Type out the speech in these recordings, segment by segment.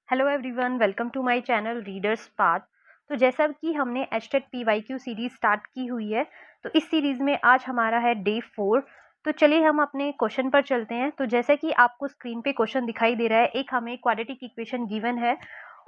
Hello everyone, welcome to my channel Readers Path. तो जैसा कि हमने एचटेट पीवाईक्यू सीरीज स्टार्ट की हुई है, तो इस सीरीज में आज हमारा है डे 4। तो चलिए हम अपने क्वेश्चन पर चलते हैं। तो जैसा कि आपको स्क्रीन पे क्वेश्चन दिखाई दे रहा है, एक हमें क्वाड्रेटिक इक्वेशन गिवन है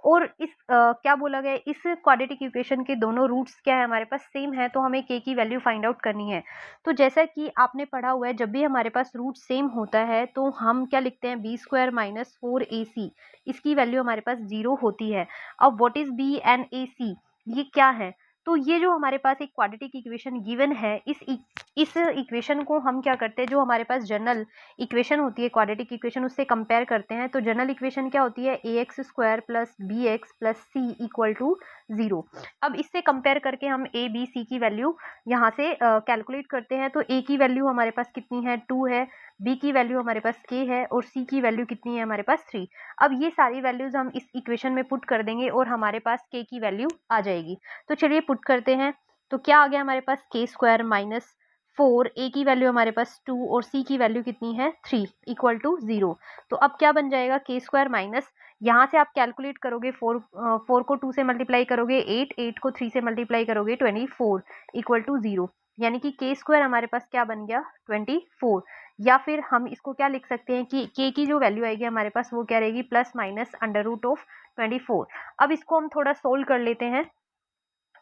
और इस क्या बोला गया है, इस क्वाड्रेटिक इक्वेशन के दोनों रूट्स क्या है हमारे पास सेम है, तो हमें के की वैल्यू फाइंड आउट करनी है। तो जैसा कि आपने पढ़ा हुआ है, जब भी हमारे पास रूट सेम होता है तो हम क्या लिखते हैं, बी स्क्वायर माइनस 4ac। इसकी वैल्यू हमारे पास 0 होती है। अब व्हाट इज बी एंड ए सी, ये क्या है? तो ये जो हमारे पास एक क्वाड्रेटिक इक्वेशन गिवन है, इस इक्वेशन को हम क्या करते हैं, जो हमारे पास जनरल इक्वेशन होती है क्वाड्रेटिक इक्वेशन, उससे कंपेयर करते हैं। तो जनरल इक्वेशन क्या होती है, A X square plus B X plus C equal to 0। अब इससे कंपेयर करके हम ए बी सी की वैल्यू यहाँ से कैलकुलेट करते हैं। तो ए की वैल्यू हमारे पास कितनी है, 2 है। बी की वैल्यू हमारे पास k है और सी की वैल्यू कितनी है हमारे पास 3। अब ये सारी वैल्यूज हम इस इक्वेशन में पुट कर देंगे और हमारे पास k की वैल्यू आ जाएगी। तो चलिए पुट करते हैं। तो क्या आ गया हमारे पास, k स्क्वायर माइनस 4, a की वैल्यू हमारे पास 2 और c की वैल्यू कितनी है 3 इक्वल टू 0। तो अब क्या बन जाएगा, k स्क्वायर माइनस, यहाँ से आप कैलकुलेट करोगे, 4 को 2 से मल्टीप्लाई करोगे 8 को 3 से मल्टीप्लाई करोगे 24 इक्वल टू 0। यानी कि k स्क्वायर हमारे पास क्या बन गया, 24। या फिर हम इसको क्या लिख सकते हैं कि k की जो वैल्यू आएगी हमारे पास वो क्या रहेगी, plus minus under root of 24। अब इसको हम थोड़ा सोल्व कर लेते हैं।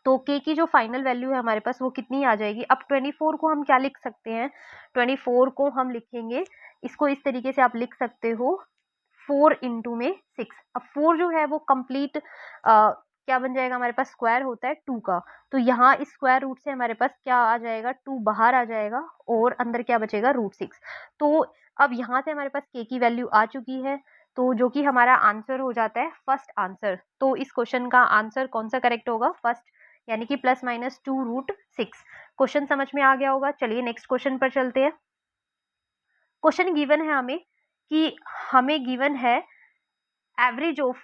तो k की जो फाइनल वैल्यू है हमारे पास वो कितनी आ जाएगी। अब 24 को हम क्या लिख सकते हैं, 24 को हम लिखेंगे, इसको इस तरीके से आप लिख सकते हो, 4 इंटू में 6। अब 4 जो है वो कंप्लीट क्या बन जाएगा हमारे पास, स्क्वायर होता है 2 का। तो यहाँ इस स्क्वायर रूट से हमारे पास क्या आ जाएगा, 2 बाहर आ जाएगा और अंदर क्या बचेगा, रूट 6। तो अब यहाँ से हमारे पास k की वैल्यू आ चुकी है, तो जो कि हमारा आंसर हो जाता है फर्स्ट आंसर। तो इस क्वेश्चन का आंसर कौन सा करेक्ट होगा, फर्स्ट, यानी कि प्लस माइनस 2 रूट 6। क्वेश्चन समझ में आ गया होगा। चलिए नेक्स्ट क्वेश्चन पर चलते हैं। क्वेश्चन गिवन है हमें कि हमें गिवन है एवरेज ऑफ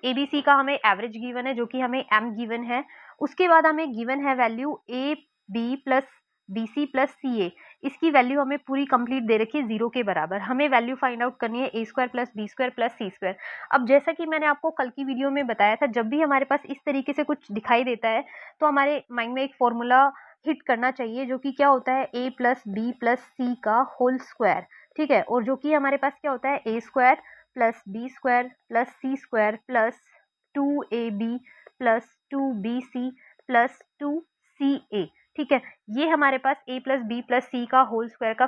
एबीसी का हमें एवरेज गिवन है, जो कि हमें एम गिवन है। उसके बाद हमें गिवन है value A B plus B C plus C A. इसकी वैल्यू हमें पूरी कंप्लीट दे रखी है 0 के बराबर। हमें वैल्यू फाइंड आउट करनी है A square plus B square plus C square. अब जैसा कि मैंने आपको कल की वीडियो में बताया था, जब भी हमारे पास इस तरीके से कुछ दिखाई देता है तो हमारे माइंड में एक फॉर्मूला हिट करना चाहिए, जो कि क्या होता है, ए प्लस बी प्लस सी का होल स्क्वायर। ठीक है, और जो कि हमारे पास क्या होता है, A square plus B square plus C square plus 2ab plus 2bc plus 2ca। ठीक है, ये हमारे पास a plus B plus C का होल स्क्वायर का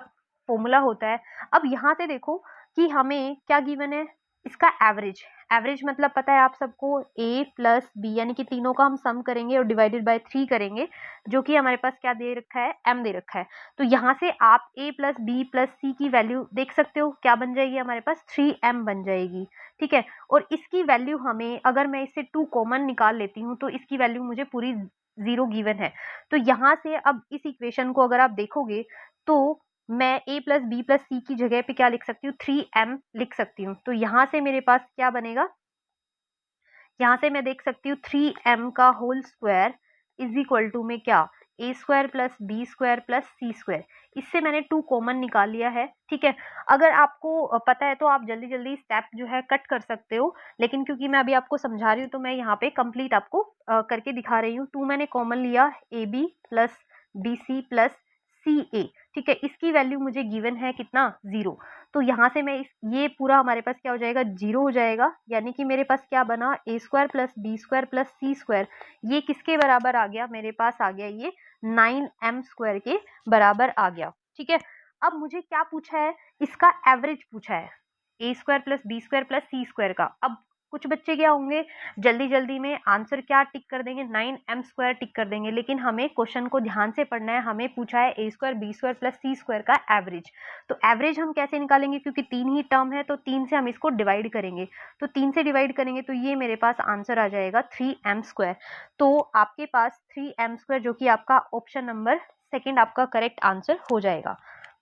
फॉर्मूला होता है। अब यहाँ से देखो कि हमें क्या गिवन है, इसका एवरेज। एवरेज मतलब पता है आप सबको, a प्लस बी, यानी कि तीनों का हम सम करेंगे और डिवाइडेड बाय 3 करेंगे, जो कि हमारे पास क्या दे रखा है, m दे रखा है। तो यहाँ से आप a प्लस बी प्लस सी की वैल्यू देख सकते हो, क्या बन जाएगी हमारे पास, 3m बन जाएगी। ठीक है, और इसकी वैल्यू हमें, अगर मैं इससे 2 कॉमन निकाल लेती हूँ तो इसकी वैल्यू मुझे पूरी 0 गिवन है। तो यहाँ से अब इस इक्वेशन को अगर आप देखोगे तो मैं a प्लस बी प्लस सी की जगह पे क्या लिख सकती हूँ, 3m लिख सकती हूँ। तो यहाँ से मेरे पास क्या बनेगा, यहाँ से मैं देख सकती हूँ 3m का whole square is equal to में क्या, A square plus B square plus C square. इससे मैंने 2 कॉमन निकाल लिया है। ठीक है, अगर आपको पता है तो आप जल्दी जल्दी स्टेप जो है कट कर सकते हो, लेकिन क्योंकि मैं अभी आपको समझा रही हूँ तो मैं यहाँ पे कंप्लीट आपको करके दिखा रही हूँ। 2 मैंने कॉमन लिया, A B plus B C plus C A. ठीक है, इसकी वैल्यू मुझे गिवन है कितना, 0। तो यहाँ से मैं ये पूरा हमारे पास क्या हो जाएगा, 0 हो जाएगा। यानी कि मेरे पास क्या बना, A square plus B square plus C square, ये किसके बराबर आ गया, मेरे पास आ गया ये 9m स्क्वायर के बराबर आ गया। ठीक है, अब मुझे क्या पूछा है, इसका एवरेज पूछा है, A square plus B square plus C square का। अब कुछ बच्चे क्या होंगे, जल्दी जल्दी में आंसर क्या टिक कर देंगे, 9m स्क्वायर टिक कर देंगे, लेकिन हमें क्वेश्चन को ध्यान से पढ़ना है। हमें पूछा है A square B square plus C square का एवरेज। तो एवरेज हम कैसे निकालेंगे, क्योंकि 3 ही टर्म है तो 3 से हम इसको डिवाइड करेंगे। तो 3 से डिवाइड करेंगे तो ये मेरे पास आंसर आ जाएगा 3m स्क्वायर। तो आपके पास 3m स्क्वायर, जो कि आपका ऑप्शन नंबर सेकेंड आपका करेक्ट आंसर हो जाएगा।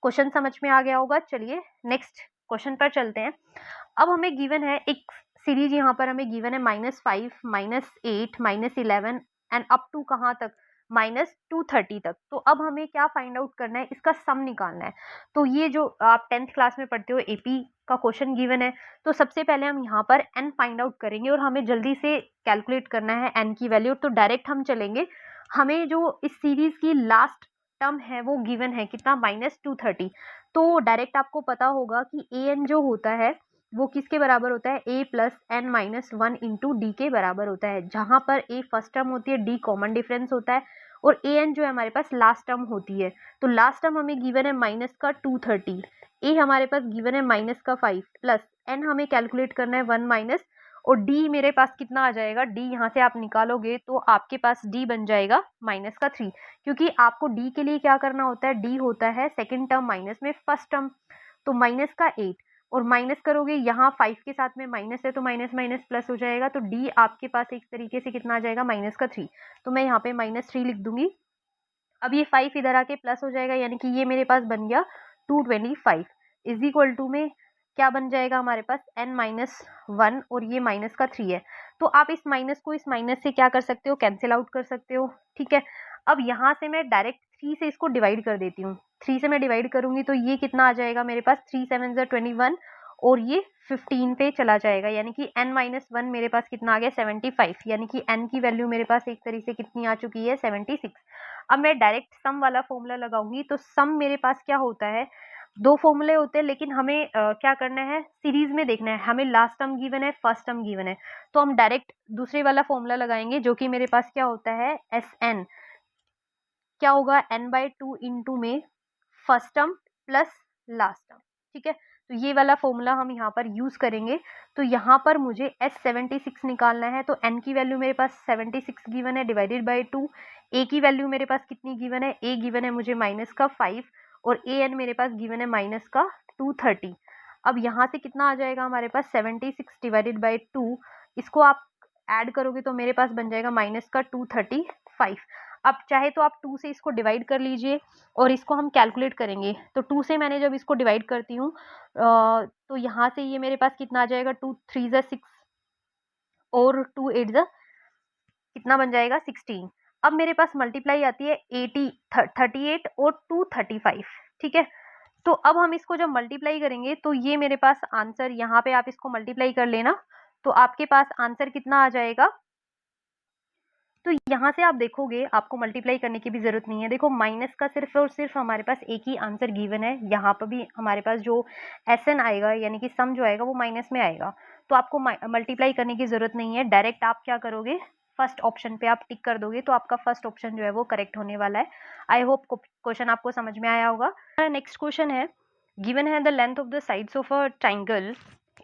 क्वेश्चन समझ में आ गया होगा। चलिए नेक्स्ट क्वेश्चन पर चलते हैं। अब हमें गिवन है एक सीरीज, यहाँ पर हमें गिवन है -5, -8, -11 एंड अप टू कहाँ तक, -230 तक। तो अब हमें क्या फाइंड आउट करना है, इसका सम निकालना है। तो ये जो आप 10th क्लास में पढ़ते हो एपी का क्वेश्चन गिवन है, तो सबसे पहले हम यहाँ पर n फाइंड आउट करेंगे और हमें जल्दी से कैलकुलेट करना है n की वैल्यू। तो डायरेक्ट हम चलेंगे, हमें जो इस सीरीज की लास्ट टर्म है वो गिवन है कितना, -230। तो डायरेक्ट आपको पता होगा कि an जो होता है वो किसके बराबर होता है, a plus n minus 1 into d के बराबर होता है, जहां पर a फर्स्ट टर्म होती है, d कॉमन डिफरेंस होता है और a n जो है हमारे पास लास्ट टर्म होती है। तो लास्ट टर्म हमें गिवन है माइनस का 230, a हमारे पास गिवन है माइनस का 5 प्लस n हमें कैलकुलेट करना है 1 माइनस, और d मेरे पास कितना आ जाएगा, d यहाँ से आप निकालोगे तो आपके पास d बन जाएगा माइनस का 3, क्योंकि आपको d के लिए क्या करना होता है, d होता है सेकेंड टर्म माइनस में फर्स्ट टर्म। तो माइनस का 8 और माइनस करोगे, यहाँ 5 के साथ में माइनस है तो माइनस माइनस प्लस हो जाएगा, तो d आपके पास एक तरीके से कितना आ जाएगा, माइनस का 3। तो मैं यहाँ पे -3 लिख दूंगी। अब ये 5 इधर आके प्लस हो जाएगा, यानी कि ये मेरे पास बन गया 225 इज इक्वल टू में क्या बन जाएगा हमारे पास, n माइनस 1 और ये माइनस का 3 है। तो आप इस माइनस को इस माइनस से क्या कर सकते हो, कैंसिल आउट कर सकते हो। ठीक है, अब यहाँ से मैं डायरेक्ट 3 से इसको डिवाइड कर देती हूँ। 3 से मैं डिवाइड करूंगी तो ये कितना आ जाएगा मेरे पास, 3 7 21 और ये 15 पे चला जाएगा, यानी कि n माइनस 1 मेरे पास कितना आ गया, 75, यानी कि n की वैल्यू मेरे पास एक तरीके से कितनी आ चुकी है, 76। अब मैं डायरेक्ट सम वाला फॉर्मूला लगाऊंगी, तो सम मेरे पास क्या होता है, दो फॉर्मूले होते हैं, लेकिन हमें क्या करना है, सीरीज में देखना है। हमें लास्ट टर्म गिवन है, फर्स्ट टर्म गिवन है, तो हम डायरेक्ट दूसरे वाला फॉर्मूला लगाएंगे, जो कि मेरे पास क्या होता है, एस एन क्या होगा, n/2 इंटू में first term plus last term. ठीक है, तो ये वाला फॉर्मूला हम यहाँ पर यूज करेंगे। तो यहाँ पर मुझे S76 निकालना है, तो n की वैल्यू मेरे पास 76 गिवन है डिवाइडेड बाई 2। a की वैल्यू मेरे पास कितनी गिवन है, a गिवन है मुझे माइनस का 5 और an मेरे पास गिवन है माइनस का 230। अब यहाँ से कितना आ जाएगा हमारे पास, 76 डिवाइडेड बाई 2, इसको आप ऐड करोगे तो मेरे पास बन जाएगा माइनस का 235। अब चाहे तो आप 2 से इसको डिवाइड कर लीजिए और इसको हम कैलकुलेट करेंगे। तो 2 से मैंने जब इसको डिवाइड करती हूँ तो यहाँ से ये मेरे पास कितना आ जाएगा, 2 3 ज़ा 6 और 2 8 ज़ा कितना बन जाएगा, 16। अब मेरे पास मल्टीप्लाई आती है 38 और 235। ठीक है, तो अब हम इसको जब मल्टीप्लाई करेंगे तो ये मेरे पास आंसर, यहाँ पे आप इसको मल्टीप्लाई कर लेना, तो आपके पास आंसर कितना आ जाएगा। तो यहाँ से आप देखोगे आपको मल्टीप्लाई करने की भी जरूरत नहीं है। देखो माइनस का सिर्फ और सिर्फ हमारे पास एक ही आंसर गिवन है, यहाँ पर भी हमारे पास जो एस एन आएगा यानी कि सम जो आएगा वो माइनस में आएगा, तो आपको मल्टीप्लाई करने की जरूरत नहीं है। डायरेक्ट आप क्या करोगे, फर्स्ट ऑप्शन पे आप टिक कर दोगे, तो आपका फर्स्ट ऑप्शन जो है वो करेक्ट होने वाला है। आई होप क्वेश्चन आपको समझ में आया होगा। नेक्स्ट क्वेश्चन है, गिवन है the length of the sides of a triangle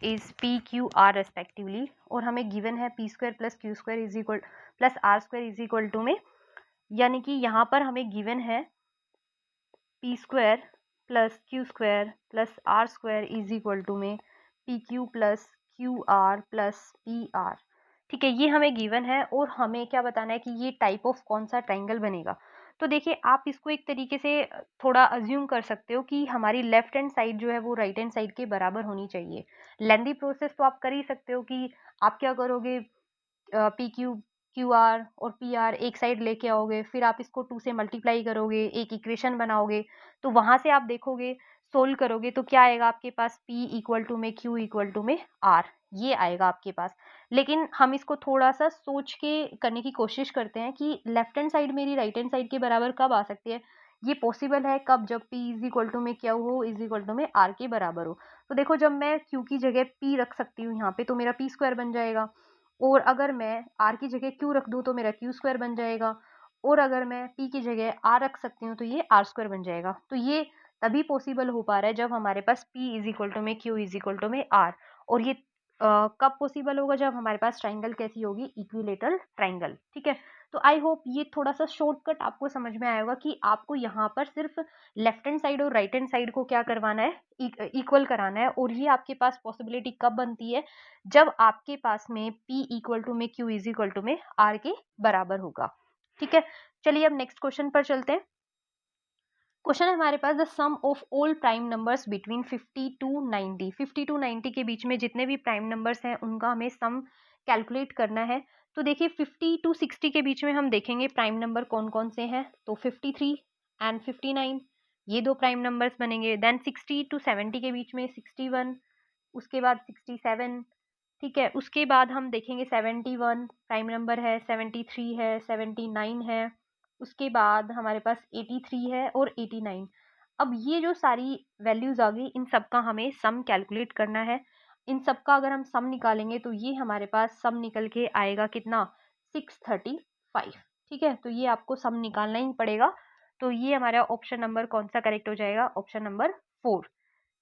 is P Q R respectively, और हमें गिवन है P square plus Q square is equal plus R square is equal to में, यानी कि यहाँ पर हमें गिवन है P square plus Q square plus R square is equal to में P Q plus Q R plus P R. ठीक है, ये हमें गिवन है और हमें क्या बताना है कि ये टाइप ऑफ कौन सा ट्राइंगल बनेगा। तो देखिए आप इसको एक तरीके से थोड़ा अज्यूम कर सकते हो कि हमारी लेफ्ट हैंड साइड जो है वो राइट हैंड साइड के बराबर होनी चाहिए। लेंदी प्रोसेस तो आप कर ही सकते हो कि आप क्या करोगे, पी क्यू क्यू आर और पी आर एक साइड लेके आओगे, फिर आप इसको 2 से मल्टीप्लाई करोगे, एक इक्वेशन बनाओगे, तो वहां से आप देखोगे सोल्व करोगे तो क्या आएगा आपके पास, p इक्वल टू में q इक्वल टू में r, ये आएगा आपके पास। लेकिन हम इसको थोड़ा सा सोच के करने की कोशिश करते हैं कि लेफ्ट हैंड साइड मेरी राइट हैंड साइड के बराबर कब आ सकती है। ये पॉसिबल है कब, जब p इज इक्वल टू में q हो इज इक्वल टू में r के बराबर हो। तो देखो जब मैं q की जगह p रख सकती हूँ यहाँ पे, तो मेरा p स्क्वायर बन जाएगा, और अगर मैं r की जगह q रख दूँ तो मेरा q स्क्वायर बन जाएगा, और अगर मैं p की जगह r रख सकती हूँ तो ये r स्क्वायर बन जाएगा। तो ये तभी पॉसिबल हो पा रहा है जब हमारे पास p इज इक्वल टू में q इज इक्वल टू में r, और ये कब पॉसिबल होगा, जब हमारे पास ट्राइंगल कैसी होगी, इक्विलेटरल ट्राइंगल। ठीक है, तो आई होप ये थोड़ा सा शॉर्टकट आपको समझ में आया होगा कि आपको यहाँ पर सिर्फ लेफ्ट हैंड साइड और राइट हैंड साइड को क्या करवाना है, इक्वल कराना है। और ये आपके पास पॉसिबिलिटी कब बनती है, जब आपके पास में p इक्वल टू में q इज इक्वल टू में r के बराबर होगा। ठीक है, चलिए अब नेक्स्ट क्वेश्चन पर चलते हैं। क्वेश्चन है हमारे पास, the sum of all prime numbers between 50 to 90, 50 to 90 के बीच में जितने भी प्राइम नंबर्स हैं उनका हमें सम कैलकुलेट करना है। तो देखिए 50 टू 60 के बीच में हम देखेंगे प्राइम नंबर कौन कौन से हैं। तो 53 एंड 59 ये दो प्राइम नंबर्स बनेंगे। देन 60 टू 70 के बीच में 61, उसके बाद 67, ठीक है। उसके बाद हम देखेंगे 71 प्राइम नंबर है, 73 है, 79 है। उसके बाद हमारे पास 83 है और 89। अब ये जो सारी वैल्यूज़ आ गई, इन सब का हमें सम कैलकुलेट करना है। इन सब का अगर हम सम निकालेंगे तो ये हमारे पास सम निकल के आएगा कितना, 635, ठीक है। तो ये आपको सम निकालना ही पड़ेगा। तो ये हमारा ऑप्शन नंबर कौन सा करेक्ट हो जाएगा, ऑप्शन नंबर 4।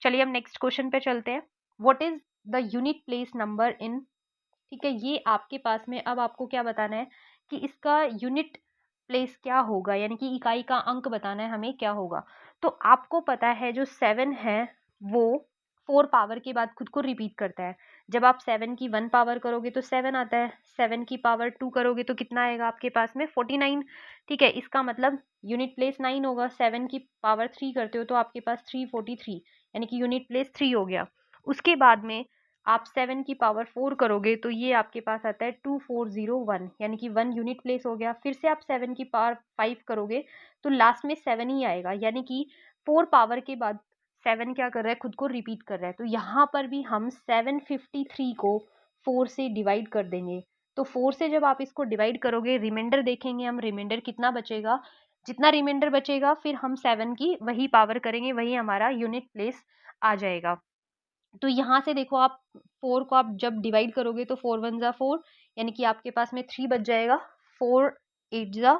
चलिए हम नेक्स्ट क्वेश्चन पे चलते हैं। What is the unit place number in, ठीक है। ये आपके पास में अब आपको क्या बताना है कि इसका यूनिट प्लेस क्या होगा, यानी कि इकाई का अंक बताना है हमें क्या होगा। तो आपको पता है जो 7 है वो 4 पावर के बाद खुद को रिपीट करता है। जब आप 7 की 1 पावर करोगे तो 7 आता है, 7 की पावर 2 करोगे तो कितना आएगा आपके पास में, 49, ठीक है। इसका मतलब यूनिट प्लेस 9 होगा। 7 की पावर 3 करते हो तो आपके पास 343, यानी कि यूनिट प्लेस 3 हो गया। उसके बाद में आप 7 की पावर 4 करोगे तो ये आपके पास आता है 2401, यानी कि 1 यूनिट प्लेस हो गया। फिर से आप 7 की पावर 5 करोगे तो लास्ट में 7 ही आएगा, यानी कि 4 पावर के बाद 7 क्या कर रहा है, खुद को रिपीट कर रहा है। तो यहाँ पर भी हम 753 को 4 से डिवाइड कर देंगे। तो 4 से जब आप इसको डिवाइड करोगे, रिमाइंडर देखेंगे हम, रिमाइंडर कितना बचेगा, जितना रिमाइंडर बचेगा फिर हम 7 की वही पावर करेंगे, वही हमारा यूनिट प्लेस आ जाएगा। तो यहाँ से देखो आप 4 को आप जब डिवाइड करोगे तो 4 1 जा 4, यानी कि आपके पास में 3 बच जाएगा। 4 8 जा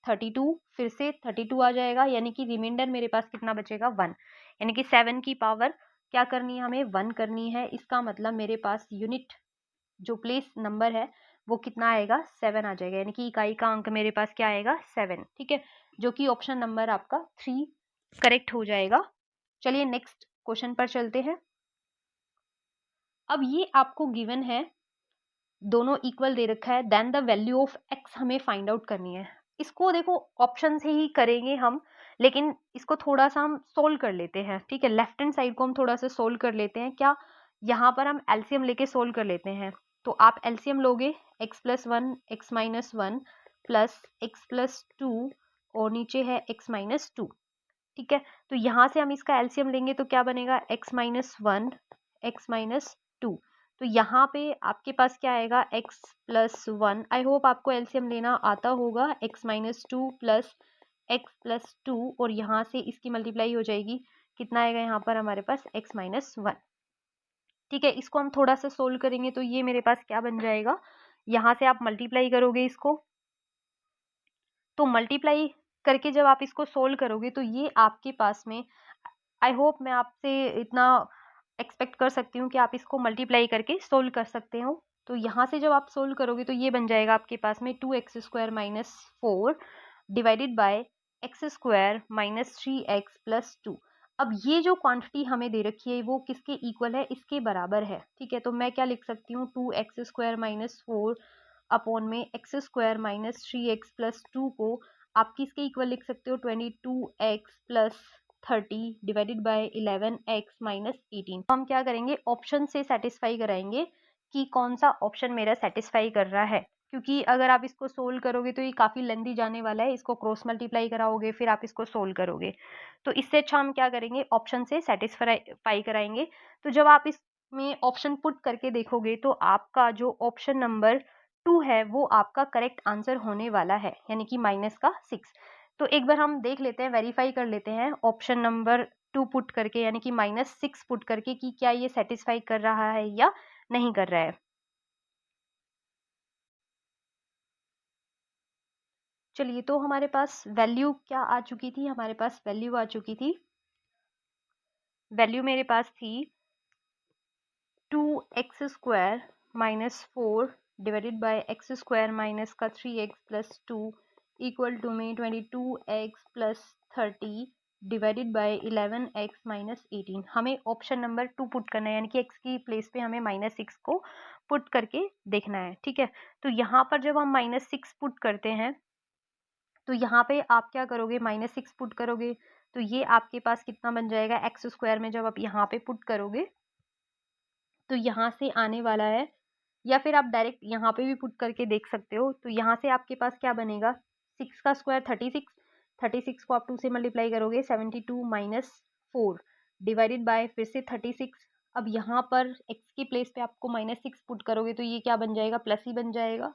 32, फिर से 32 आ जाएगा, यानी कि रिमाइंडर मेरे पास कितना बचेगा, 1। यानी कि 7 की पावर क्या करनी है, हमें 1 करनी है। इसका मतलब मेरे पास यूनिट जो प्लेस नंबर है वो कितना आएगा, 7 आ जाएगा, यानी कि इकाई का अंक मेरे पास क्या आएगा, 7, ठीक है। जो कि ऑप्शन नंबर आपका 3 करेक्ट हो जाएगा। चलिए नेक्स्ट क्वेश्चन पर चलते हैं। अब ये आपको गिवन है, दोनों इक्वल दे रखा है, then the value of x हमें फाइंड आउट करनी है। इसको देखो ऑप्शन से ही करेंगे हम, लेकिन इसको थोड़ा सा हम सोल्व कर लेते हैं, ठीक है। लेफ्ट हैंड साइड को हम थोड़ा सा सोल्व कर लेते हैं। क्या, यहाँ पर हम एलसीएम लेके सोल्व कर लेते हैं। तो आप एलसीएम लोगे, x plus 1 x minus 1 plus x plus 2 और नीचे है एक्स माइनस 2, ठीक है। तो यहाँ से हम इसका एलसीएम लेंगे तो क्या बनेगा, एक्स माइनस 1 एक्स माइनस 2। तो यहाँ पे आपके पास क्या आएगा, x प्लस 1। आई होप आपको एलसीएम लेना आता होगा। x minus 2 plus x plus 2 और यहाँ से इसकी मल्टीप्लाई हो जाएगी, कितना आएगा यहाँ पर हमारे पास, x माइनस 1, ठीक है। इसको हम थोड़ा सा सोल्व करेंगे तो ये मेरे पास क्या बन जाएगा, यहाँ से आप मल्टीप्लाई करोगे इसको, तो मल्टीप्लाई करके जब आप इसको सोल्व करोगे तो ये आपके पास में, आई होप मैं आपसे इतना एक्सपेक्ट कर सकती हूँ कि आप इसको मल्टीप्लाई करके सोल्व कर सकते हो। तो यहाँ से जब आप सोल्व करोगे तो ये बन जाएगा आपके पास में 2x² minus 4 divided by x square minus 3x plus 2। अब ये जो क्वांटिटी हमें दे रखी है वो किसके इक्वल है, इसके बराबर है, ठीक है। तो मैं क्या लिख सकती हूँ, 2x² माइनस 4 अपॉन में x² माइनस 3x प्लस 2 को आप किसके इक्वल लिख सकते हो, 22x plus 30 divided by 11x minus 18। हम क्या करेंगे, ऑप्शन से सेटिस्फाई कराएंगे कि कौन सा ऑप्शन मेरा सेटिस्फाई कर रहा है, क्योंकि अगर आप इसको सोल्व करोगे तो ये काफ़ी लेंदी जाने वाला है। इसको क्रॉस मल्टीप्लाई कराओगे फिर आप इसको सोल्व करोगे, तो इससे अच्छा हम क्या करेंगे, ऑप्शन से सेटिस्फाई कराएंगे। तो जब आप इसमें ऑप्शन पुट करके देखोगे तो आपका जो ऑप्शन नंबर 2 है वो आपका करेक्ट आंसर होने वाला है, यानी कि माइनस का 6। तो एक बार हम देख लेते हैं, वेरीफाई कर लेते हैं ऑप्शन नंबर 2 पुट करके, यानी कि -6 पुट करके, कि क्या ये सेटिस्फाई कर रहा है या नहीं कर रहा है। चलिए, तो हमारे पास वैल्यू क्या आ चुकी थी, हमारे पास वैल्यू आ चुकी थी, वैल्यू मेरे पास थी 2x² minus 4 divided by x² minus का 3x प्लस 2 इक्वल टू में 22x plus 30 divided by 11x minus 18। हमें ऑप्शन नंबर 2 पुट करना है, यानी कि x की प्लेस पे हमें -6 को पुट करके देखना है, ठीक है। तो यहाँ पर जब हम -6 पुट करते हैं तो यहाँ पे आप क्या करोगे, -6 पुट करोगे तो ये आपके पास कितना बन जाएगा, x² में जब आप यहाँ पे पुट करोगे तो यहाँ से आने वाला है या फिर आप डायरेक्ट यहाँ पे भी पुट करके देख सकते हो। तो यहाँ से आपके पास क्या बनेगा, 6 का स्क्वायर 36, 36 को आप 2 से मल्टीप्लाई करोगे 72 माइनस 4 डिवाइडेड बाय फिर से 36। अब यहाँ पर x की प्लेस पे आपको -6 पुट करोगे तो ये क्या बन जाएगा, प्लस ही बन जाएगा।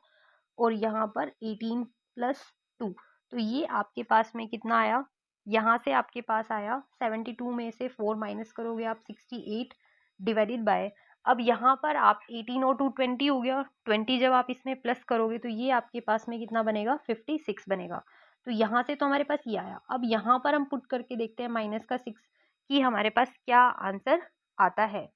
और यहाँ पर 18 प्लस 2, तो ये आपके पास में कितना आया, यहाँ से आपके पास आया 72 में से 4 माइनस करोगे आप 68 डिवाइडेड बाय, अब यहाँ पर आप 18 और 2 20 हो गया, 20 जब आप इसमें प्लस करोगे तो ये आपके पास में कितना बनेगा, 56 बनेगा। तो यहाँ से तो हमारे पास ये आया। अब यहाँ पर हम पुट करके देखते हैं माइनस का 6 कि हमारे पास क्या आंसर आता है।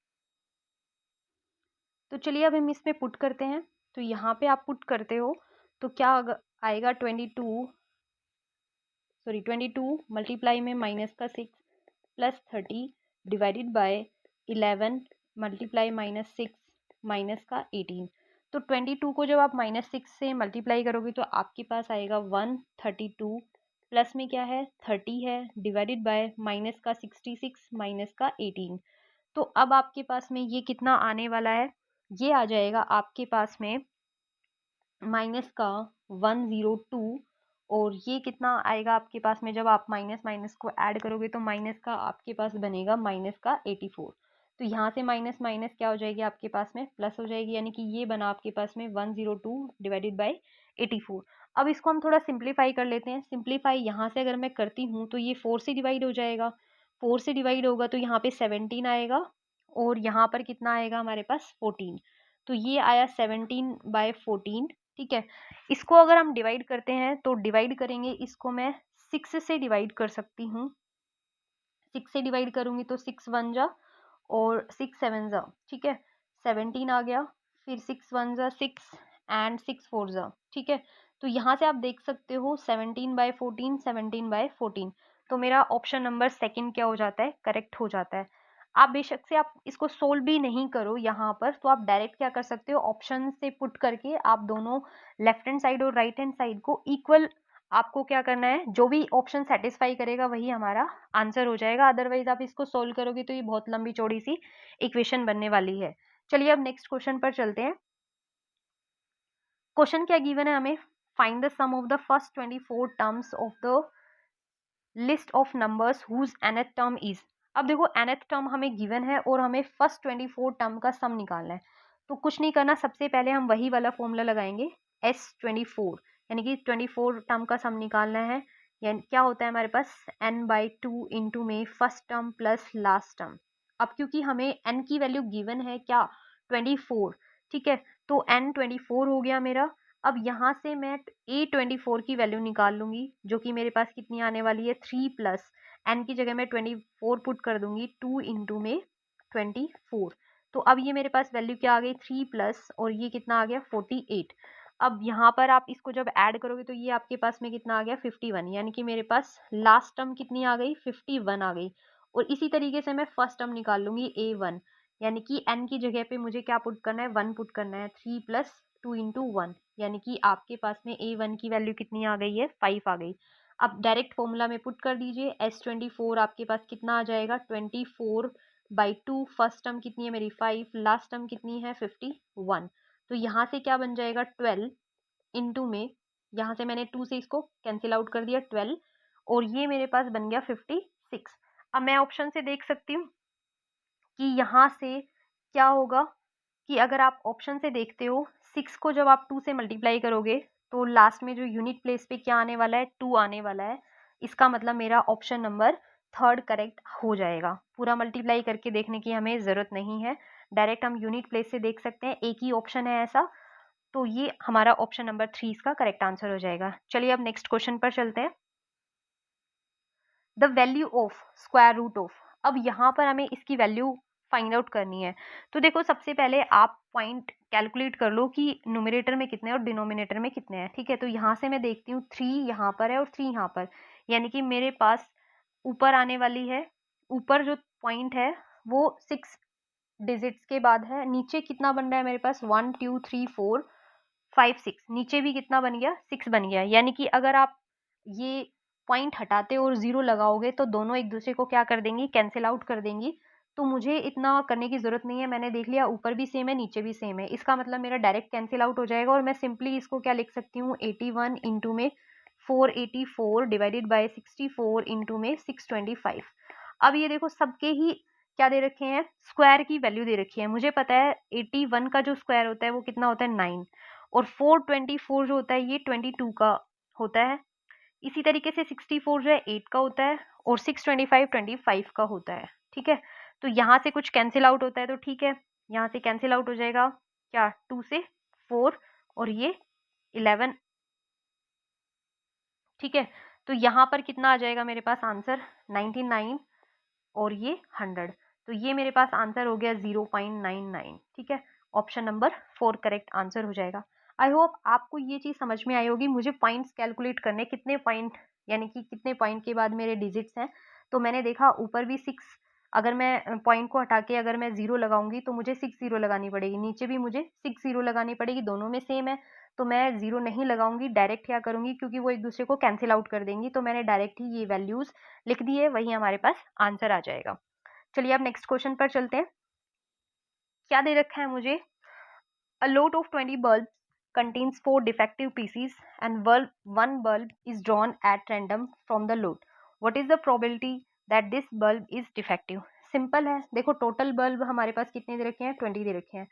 तो चलिए अब हम इसमें पुट करते हैं। तो यहाँ पे आप पुट करते हो तो क्या आएगा, 22 मल्टीप्लाई में माइनस का 6 plus 30 divided by 11 multiply -6 minus का 18। तो 22 को जब आप -6 से मल्टीप्लाई करोगे तो आपके पास आएगा 132 प्लस में क्या है 30 है डिवाइडेड बाय माइनस का 66 माइनस का 18। तो अब आपके पास में ये कितना आने वाला है, ये आ जाएगा आपके पास में माइनस का 102। और ये कितना आएगा आपके पास में, जब आप माइनस माइनस को ऐड करोगे तो माइनस का आपके पास बनेगा माइनस का 84। तो यहाँ से माइनस माइनस क्या हो जाएगी आपके पास में, प्लस हो जाएगी, यानी कि ये बना आपके पास में 102 डिवाइडेड बाय 84। अब इसको हम थोड़ा सिंप्लीफाई कर लेते हैं। सिंप्लीफाई यहाँ से अगर मैं करती हूँ तो ये 4 से डिवाइड हो जाएगा, 4 से डिवाइड होगा तो यहाँ पे 17 आएगा और यहाँ पर कितना आएगा हमारे पास 14। तो ये आया 17/14। ठीक है, इसको अगर हम डिवाइड करते हैं तो डिवाइड करेंगे, इसको मैं 6 से डिवाइड कर सकती हूँ। 6 से डिवाइड करूंगी तो 6 1 जा और 6 7 जा, ठीक है 17 आ गया, फिर 6 1 जा 6 एंड 6 4 जा, ठीक है। तो यहाँ से आप देख सकते हो 17/14 17/14। तो मेरा ऑप्शन नंबर सेकंड क्या हो जाता है, करेक्ट हो जाता है। आप बेशक से आप इसको सोल्व भी नहीं करो यहाँ पर, तो आप डायरेक्ट क्या कर सकते हो, ऑप्शन से पुट करके आप दोनों लेफ्ट हैंड साइड और राइट हैंड साइड को इक्वल, आपको क्या करना है, जो भी ऑप्शन सेटिस्फाई करेगा वही हमारा आंसर हो जाएगा। अदरवाइज आप इसको सोल्व करोगे तो ये बहुत लंबी चौड़ी सी इक्वेशन बनने वाली है। चलिए अब नेक्स्ट क्वेश्चन पर चलते हैं। क्वेश्चन क्या गिवन है हमें, find the sum of the first 24 terms of the list of numbers whose nth term is. अब देखो nth टर्म हमें गिवन है और हमें फर्स्ट 24 टर्म का सम निकालना है। तो कुछ नहीं करना, सबसे पहले हम वही वाला फॉर्मूला लगाएंगे S24, यानी कि 24 टर्म का सम निकालना है। यानी क्या होता है हमारे पास n/2 इंटू में first term plus last term. अब क्योंकि हमें n की वैल्यू गिवन है क्या 24, ठीक है, तो n 24 हो गया मेरा। अब यहाँ से मैं A24 की वैल्यू निकाल लूंगी, जो कि मेरे पास कितनी आने वाली है 3 प्लस n की जगह मैं 24 पुट कर दूंगी 2 इंटू में 24। तो अब ये मेरे पास वैल्यू क्या आ गई 3 प्लस और ये कितना आ गया 48। अब यहाँ पर आप इसको जब ऐड करोगे तो ये आपके पास में कितना आ गया 51, यानी कि मेरे पास लास्ट टर्म कितनी आ गई 51 आ गई। और इसी तरीके से मैं फर्स्ट टर्म निकाल लूंगी A1, यानी कि n की जगह पे मुझे क्या पुट करना है 1 पुट करना है, 3 प्लस 2 इंटू 1, यानी कि आपके पास में A1 की वैल्यू कितनी आ गई है 5 आ गई। अब डायरेक्ट फॉर्मूला में पुट कर दीजिए, S24 आपके पास कितना आ जाएगा 24/2, फर्स्ट टर्म कितनी है मेरी 5, लास्ट टर्म कितनी है 51। तो यहाँ से क्या बन जाएगा 12 इंटू में, यहाँ से मैंने 2 से इसको कैंसिल आउट कर दिया 12 और ये मेरे पास बन गया 56। अब मैं ऑप्शन से देख सकती हूँ कि यहाँ से क्या होगा, कि अगर आप ऑप्शन से देखते हो 6 को जब आप 2 से मल्टीप्लाई करोगे तो लास्ट में जो यूनिट प्लेस पे क्या आने वाला है 2 आने वाला है। इसका मतलब मेरा ऑप्शन नंबर थर्ड करेक्ट हो जाएगा। पूरा मल्टीप्लाई करके देखने की हमें ज़रूरत नहीं है, डायरेक्ट हम यूनिट प्लेस से देख सकते हैं, एक ही ऑप्शन है ऐसा। तो ये हमारा ऑप्शन नंबर 3 इसका करेक्ट आंसर हो जाएगा। चलिए अब नेक्स्ट क्वेश्चन पर चलते हैं। The value of square root of, अब यहाँ पर हमें इसकी वैल्यू फाइंड आउट करनी है। तो देखो सबसे पहले आप पॉइंट कैलकुलेट कर लो कि न्यूमरेटर में कितने और डिनोमिनेटर में कितने हैं, ठीक है। तो यहाँ से मैं देखती हूँ 3 यहाँ पर है और 3 यहाँ पर, यानी कि मेरे पास ऊपर आने वाली है, ऊपर जो पॉइंट है वो 6 डिजिट्स के बाद है, नीचे कितना बन रहा है मेरे पास 1 2 3 4 5 6, नीचे भी कितना बन गया 6 बन गया। यानी कि अगर आप ये पॉइंट हटाते और 0 लगाओगे तो दोनों एक दूसरे को क्या कर देंगी, कैंसिल आउट कर देंगी। तो मुझे इतना करने की ज़रूरत नहीं है। मैंने देख लिया ऊपर भी सेम है, नीचे भी सेम है। इसका मतलब मेरा डायरेक्ट कैंसिल आउट हो जाएगा और मैं सिंपली इसको क्या लिख सकती हूँ, 81 इंटू में 484 डिवाइडेड बाय 64 इंटू में 625। अब ये देखो सबके ही क्या दे रखे हैं, स्क्वायर की वैल्यू दे रखी है। मुझे पता है 81 का जो स्क्वायर होता है वो कितना होता है, 9, और 424 जो होता है ये 22 का होता है। इसी तरीके से 64 जो है 8 का होता है, और 625 25 का होता है। ठीक है, तो यहाँ से कुछ कैंसिल आउट होता है तो ठीक है, यहाँ से कैंसिल आउट हो जाएगा क्या, 2 से 4 और ये 11। ठीक है, तो यहाँ पर कितना आ जाएगा मेरे पास आंसर, 99 और ये 100। तो ये मेरे पास आंसर हो गया 0.99। ठीक है, ऑप्शन नंबर 4 करेक्ट आंसर हो जाएगा। आई होप आपको ये चीज़ समझ में आई होगी। मुझे पॉइंट्स कैलकुलेट करने, कितने पॉइंट यानी कि कितने पॉइंट के बाद मेरे डिजिट्स हैं। तो मैंने देखा ऊपर भी 6, अगर मैं पॉइंट को हटा के अगर मैं 0 लगाऊंगी तो मुझे 6 0 लगानी पड़ेगी, नीचे भी मुझे 6 0 लगानी पड़ेगी, दोनों में सेम है। तो मैं 0 नहीं लगाऊंगी, डायरेक्ट क्या करूंगी, क्योंकि वो एक दूसरे को कैंसिल आउट कर देंगी। तो मैंने डायरेक्ट ही ये वैल्यूज लिख दी है, वही हमारे पास आंसर आ जाएगा। चलिए अब नेक्स्ट क्वेश्चन पर चलते हैं। क्या दे रखा है मुझे, a lot of 20 bulbs contains 4 defective pieces and one bulb is drawn at random from the lot. What is the probability that this bulb is defective? Simple है, देखो टोटल बल्ब हमारे पास कितने दे रखे हैं, 20 दे रखे हैं,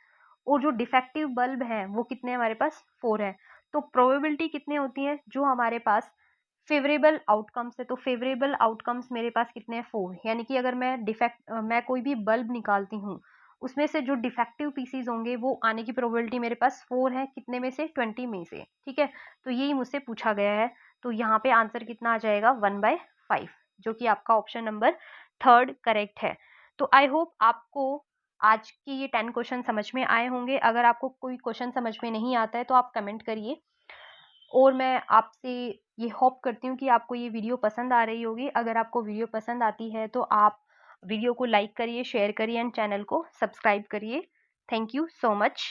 और जो डिफेक्टिव बल्ब हैं वो कितने हमारे पास 4 है। तो प्रोबेबिलिटी कितने होती है, जो हमारे पास फेवरेबल आउटकम्स है, तो फेवरेबल आउटकम्स मेरे पास कितने हैं, 4। यानी कि अगर मैं कोई भी बल्ब निकालती हूँ, उसमें से जो डिफेक्टिव पीसीज होंगे वो आने की प्रोबेबिलिटी मेरे पास 4 है, कितने में से, 20 में से। ठीक है, तो यही मुझसे पूछा गया है। तो यहाँ पे आंसर कितना आ जाएगा, 1/5, जो कि आपका ऑप्शन नंबर 3 करेक्ट है। तो आई होप आपको आज के ये 10 क्वेश्चन समझ में आए होंगे। अगर आपको कोई क्वेश्चन समझ में नहीं आता है तो आप कमेंट करिए, और मैं आपसे ये होप करती हूँ कि आपको ये वीडियो पसंद आ रही होगी। अगर आपको वीडियो पसंद आती है तो आप वीडियो को लाइक करिए, शेयर करिए एंड चैनल को सब्सक्राइब करिए। Thank you so much.